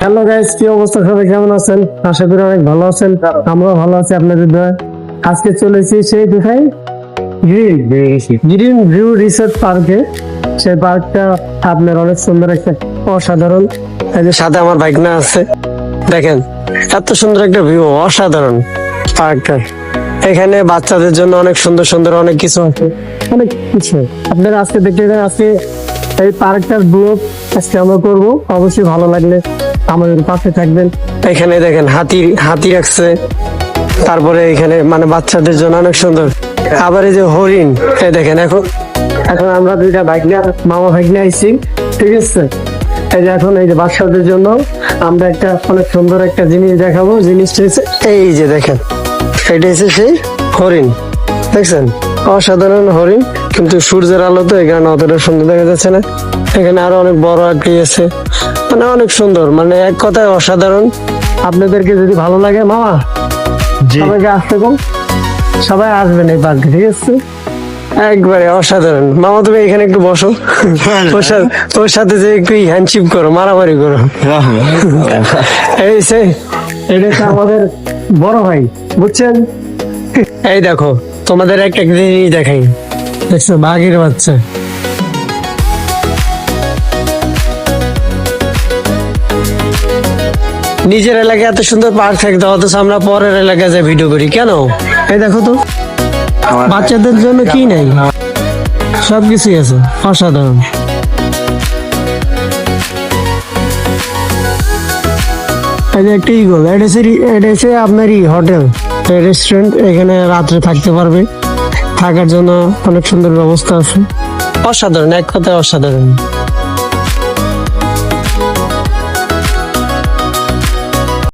Hello guys, কি অবস্থা? সবাই কেমন আছেন? আশা করি অনেক ভালো আছেন। আমরাও ভালো আছি আপনাদের দয়ায়। আজকে চলেছি সেই কোথায়, গ্রিন ভিউ রিসোর্ট পার্কে। সেই পার্কটা আপনার অনেক সুন্দর, একটা অসাধারণ। এই যে সাথে আমার বাইক না আছে, দেখেন এত সুন্দর একটা ভিউ, অসাধারণ পার্কটা। এখানে বাচ্চাদের জন্য অনেক সুন্দর সুন্দর অনেক কিছু আছে, অনেক কিছু আপনারা আজকে দেখতে পাবেন। আজকে এই পার্কটার ব্লগ আজকে আমরা করবো। অবশ্যই ভালো লাগলে আমাদের পাশে থাকবেন। এখানে দেখেন হাতি রাখছে, তারপরে এখানে মানে বাচ্চাদের জন্য অনেক সুন্দর। আবার এই যে হরিণ, এই দেখেন এখন এখন আমরা দুইটা বাইক নিয়ে, মামা বাইক নিয়ে আইছি, ঠিক আছে। এই যে এখন এই যে বাচ্চাদের জন্য আমরা একটা অনেক সুন্দর একটা জিনিস দেখাবো। জিনিসটা হচ্ছে এই যে দেখেন, এটা হচ্ছে সেই হরিণ, দেখছেন? অসাধারণ হরিণ, কিন্তু সূর্যের আলোতে এখানে অতটা সুন্দর দেখা যাচ্ছে না। এখানে আরো অনেক বড় আঁকড়ি আছে, মানে অনেক সুন্দর, মানে এক কথায় অসাধারণ। আপনাদেরকে যদি ভালো লাগে মামা, সবাইকে আসতে কম, সবাই আসবেন এই পার্কে, ঠিক আছে? একবারে অসাধারণ। মামা তুমি এখানে একটু বসো, ওর সাথে যে একটু হ্যান্ডশিপ করো, মারামারি করো। এই সে এটা হচ্ছে আমাদের বড় ভাই, বুঝছেন? এই দেখো তোমাদের একটা জিনিস দেখাই, দেখছো বাঘের বাচ্চা। নিজের এলাকায় এত সুন্দর পার্ক থাকতে, অথচ আমরা পরের এলাকায় যে ভিডিও করি কেন? এই দেখো তো, বাচ্চাদের জন্য কি নাই, সবকিছুই আছে, অসাধারণ। এই যে একটা ইগল, এটা হচ্ছে আপনারই হোটেল রেস্টুরেন্ট। এখানে রাত্রে থাকতে পারবে, থাকার জন্য অনেক সুন্দর ব্যবস্থা আছে। অসাধারণ, এক কথায় অসাধারণ।